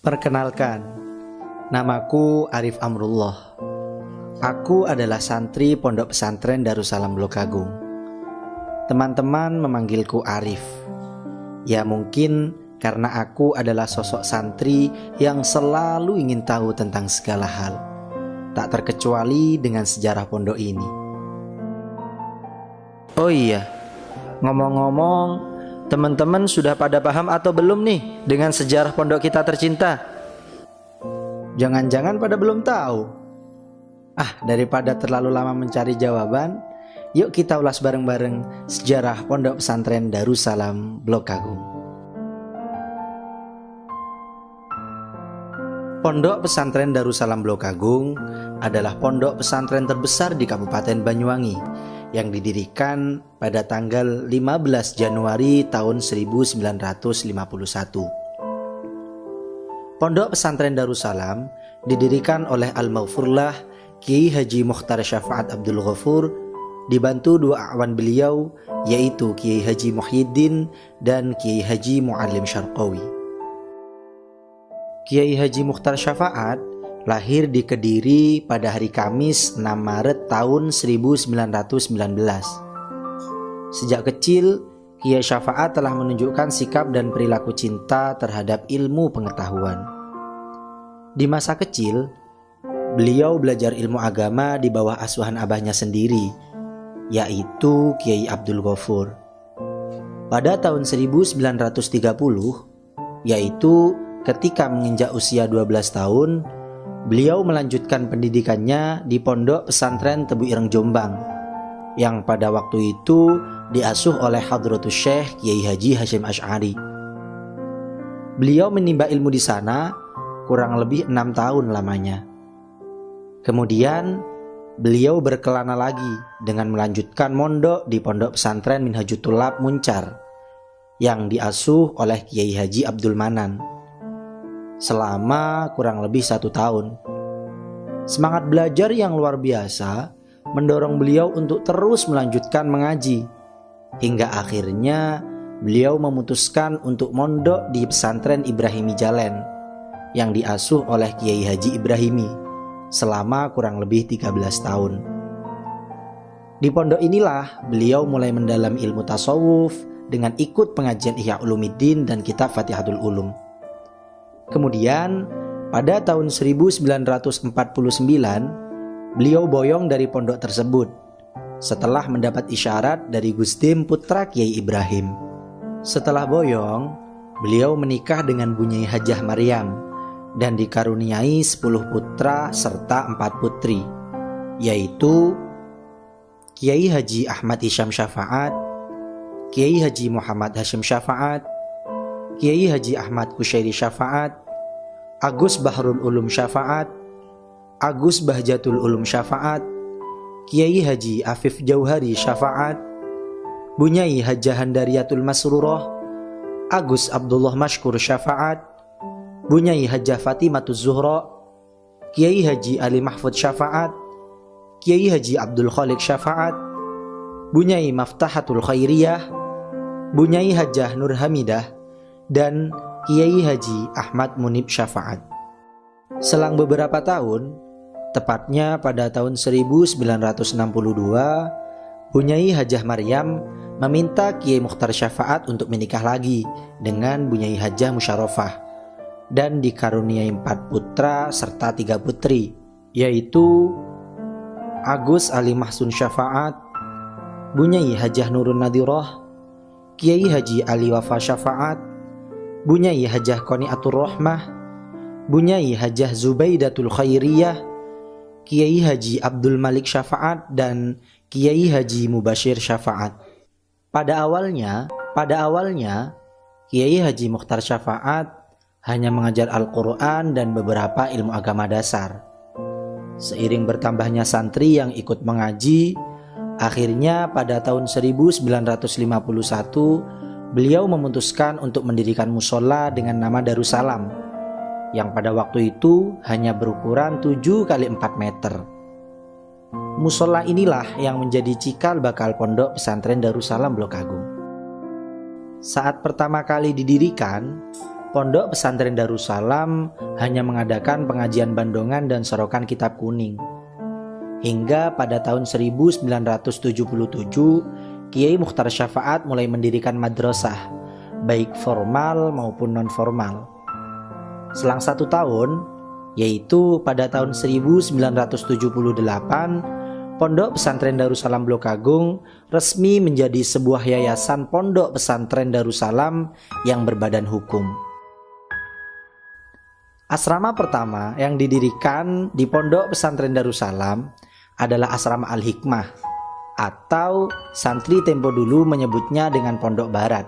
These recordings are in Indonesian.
Perkenalkan, namaku Arif Amrullah. Aku adalah santri Pondok Pesantren Darussalam Blokagung. Teman-teman memanggilku Arif. Ya mungkin karena aku adalah sosok santri yang selalu ingin tahu tentang segala hal, tak terkecuali dengan sejarah pondok ini. Oh iya, ngomong-ngomong, teman-teman sudah pada paham atau belum nih dengan sejarah pondok kita tercinta? Jangan-jangan pada belum tahu. Daripada terlalu lama mencari jawaban, yuk kita ulas bareng-bareng sejarah Pondok Pesantren Darussalam Blokagung. Pondok Pesantren Darussalam Blokagung adalah pondok pesantren terbesar di Kabupaten Banyuwangi yang didirikan pada tanggal 15 Januari tahun 1951. Pondok Pesantren Darussalam didirikan oleh Al-Maghfurlah Kiai Haji Mukhtar Syafaat Abdul Ghafur, dibantu dua awan beliau, yaitu Kiai Haji Muhyiddin dan Kiai Haji Muallim Syarqawi. Kiai Haji Mukhtar Syafaat lahir di Kediri pada hari Kamis 6 Maret tahun 1919. Sejak kecil, Kiai Syafaat telah menunjukkan sikap dan perilaku cinta terhadap ilmu pengetahuan. Di masa kecil, beliau belajar ilmu agama di bawah asuhan abahnya sendiri, yaitu Kiai Abdul Ghafur. Pada tahun 1930, yaitu ketika menginjak usia 12 tahun, beliau melanjutkan pendidikannya di Pondok Pesantren Tebu Ireng Jombang, yang pada waktu itu diasuh oleh Hadratus Syekh Kiai Haji Hasyim Asy'ari. Beliau menimba ilmu di sana kurang lebih 6 tahun lamanya. Kemudian beliau berkelana lagi dengan melanjutkan mondok di Pondok Pesantren Minhajut Thulab Muncar yang diasuh oleh Kiai Haji Abdul Manan selama kurang lebih 1 tahun. Semangat belajar yang luar biasa mendorong beliau untuk terus melanjutkan mengaji, hingga akhirnya beliau memutuskan untuk mondok di Pesantren Ibrahimi Jalan yang diasuh oleh Kiai Haji Ibrahimi selama kurang lebih 13 tahun. Di pondok inilah beliau mulai mendalam ilmu tasawuf dengan ikut pengajian Ihya Ulumuddin dan kitab Fatihatul Ulum. Kemudian pada tahun 1949 beliau boyong dari pondok tersebut setelah mendapat isyarat dari Gusdim putra Kiai Ibrahim. Setelah boyong, beliau menikah dengan Bunyai Hajah Maryam dan dikaruniai 10 putra serta 4 putri, yaitu Kiai Haji Ahmad Hisyam Syafaat, Kiai Haji Muhammad Hashim Syafaat, Kiai Haji Ahmad Kusyairi Syafaat, Agus Bahrul Ulum Syafaat, Agus Bahjatul Ulum Syafaat, Kiai Haji Afif Jauhari Syafaat, Bunyai Hajah Handariyatul Masrurah, Agus Abdullah Mashkur Syafaat, Bunyai Hajah Fatimatuz Zuhra, Kiai Haji Ali Mahfud Syafaat, Kiai Haji Abdul Khaliq Syafaat, Bunyai Maftahatul Khairiyah, Bunyai Hajah Nur Hamidah, dan Kiai Haji Ahmad Munib Syafaat. Selang beberapa tahun, tepatnya pada tahun 1962, Bunyai Hajah Maryam meminta Kiai Mukhtar Syafaat untuk menikah lagi dengan Bunyai Hajah Musyarrafah dan dikaruniai 4 putra serta 3 putri, yaitu Agus Ali Mahsun Syafaat, Bunyai Hajah Nurun Nadirah, Kiai Haji Ali Wafa Syafaat, Bunyai Hajah Qoniatur Rahmah, Bunyai Hajah Zubaidatul Khairiyah, Kiai Haji Abdul Malik Syafaat, dan Kiai Haji Mubashir Syafaat. Pada awalnya Kiai Haji Mukhtar Syafaat hanya mengajar Al-Quran dan beberapa ilmu agama dasar. Seiring bertambahnya santri yang ikut mengaji, akhirnya pada tahun 1951 beliau memutuskan untuk mendirikan musola dengan nama Darussalam, yang pada waktu itu hanya berukuran 7 x 4 meter. Musola inilah yang menjadi cikal bakal Pondok Pesantren Darussalam Blokagung. Saat pertama kali didirikan, Pondok Pesantren Darussalam hanya mengadakan pengajian bandongan dan sorokan kitab kuning. Hingga pada tahun 1977, Kiai Mukhtar Syafaat mulai mendirikan madrasah, baik formal maupun non-formal. Selang 1 tahun, yaitu pada tahun 1978, Pondok Pesantren Darussalam Blok Agung resmi menjadi sebuah yayasan Pondok Pesantren Darussalam yang berbadan hukum. Asrama pertama yang didirikan di Pondok Pesantren Darussalam adalah Asrama Al-Hikmah, atau santri tempo dulu menyebutnya dengan Pondok Barat,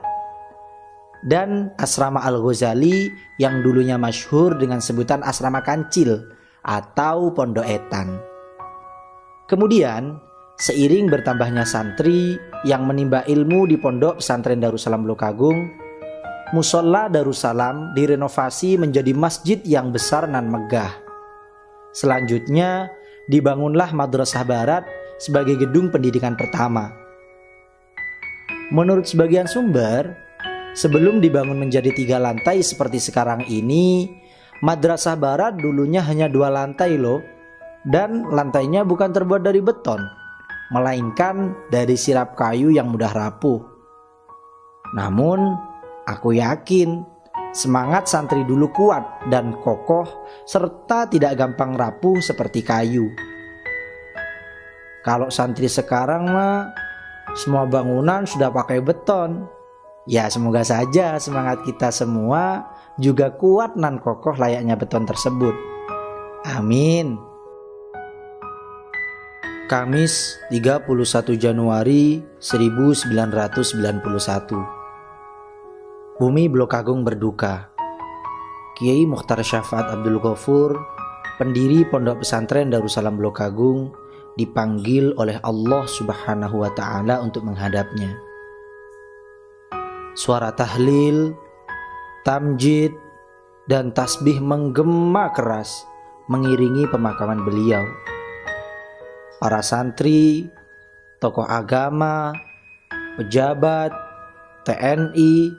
dan Asrama Al-Ghazali yang dulunya masyhur dengan sebutan Asrama Kancil atau Pondok Etan. Kemudian, seiring bertambahnya santri yang menimba ilmu di Pondok Pesantren Darussalam Blok Agung, Mushola Darussalam direnovasi menjadi masjid yang besar nan megah. Selanjutnya, dibangunlah Madrasah Barat sebagai gedung pendidikan pertama. Menurut sebagian sumber, sebelum dibangun menjadi 3 lantai seperti sekarang ini, Madrasah Barat dulunya hanya 2 lantai loh. Dan lantainya bukan terbuat dari beton, melainkan dari sirap kayu yang mudah rapuh. Namun, aku yakin semangat santri dulu kuat dan kokoh serta tidak gampang rapuh seperti kayu. Kalau santri sekarang mah semua bangunan sudah pakai beton. Ya, semoga saja semangat kita semua juga kuat dan kokoh layaknya beton tersebut. Amin. Kamis 31 Januari 1991. Bumi Blok Agung berduka. Kiai Mukhtar Syafaat Abdul Ghafur, pendiri Pondok Pesantren Darussalam Blok Agung, dipanggil oleh Allah Subhanahu wa Ta'ala untuk menghadapnya. Suara tahlil, tamjid, dan tasbih menggema keras mengiringi pemakaman beliau. Para santri, tokoh agama, pejabat, TNI,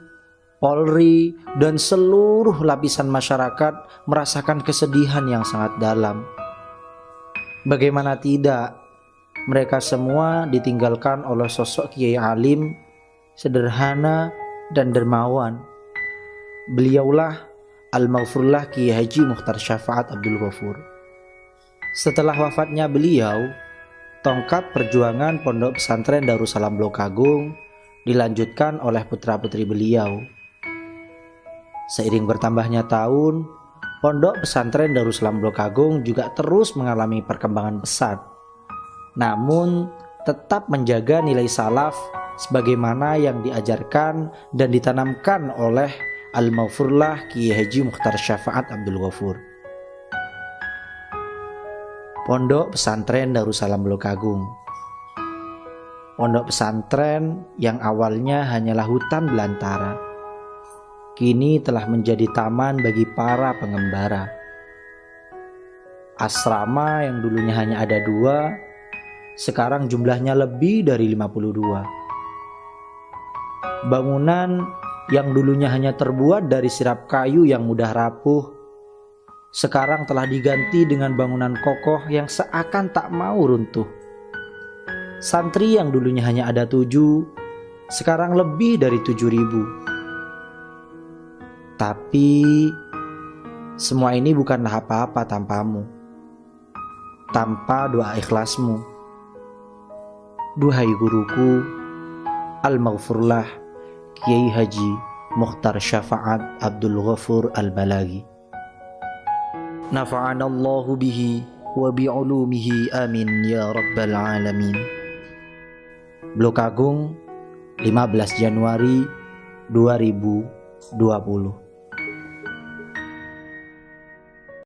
Polri, dan seluruh lapisan masyarakat merasakan kesedihan yang sangat dalam. Bagaimana tidak, mereka semua ditinggalkan oleh sosok kiai alim, sederhana, dan dermawan. Beliaulah Al-Maghfurlah Kiai Haji Mukhtar Syafaat Abdul Ghafur. Setelah wafatnya beliau, tongkat perjuangan Pondok Pesantren Darussalam Blok Agung dilanjutkan oleh putra-putri beliau. Seiring bertambahnya tahun, Pondok Pesantren Darussalam Blok Agung juga terus mengalami perkembangan pesat, namun tetap menjaga nilai salaf sebagaimana yang diajarkan dan ditanamkan oleh Al-Maghfurlah Kiai Haji Mukhtar Syafaat Abdul Ghafur. Pondok Pesantren Darussalam Blok Agung. Pondok pesantren yang awalnya hanyalah hutan belantara, kini telah menjadi taman bagi para pengembara. Asrama yang dulunya hanya ada 2, sekarang jumlahnya lebih dari 52. Bangunan yang dulunya hanya terbuat dari sirap kayu yang mudah rapuh, sekarang telah diganti dengan bangunan kokoh yang seakan tak mau runtuh. Santri yang dulunya hanya ada 7, sekarang lebih dari 7.000. Tapi semua ini bukanlah apa-apa tanpamu, tanpa doa ikhlasmu. Duhai guruku, Al-Maghfurlah Kiai Haji Mukhtar Syafaat Abdul Ghafur Al-Balaghi. Nafa'anallahu bihi wa bi'ulumihi amin ya rabbal alamin. Blok Agung, 15 Januari 2020.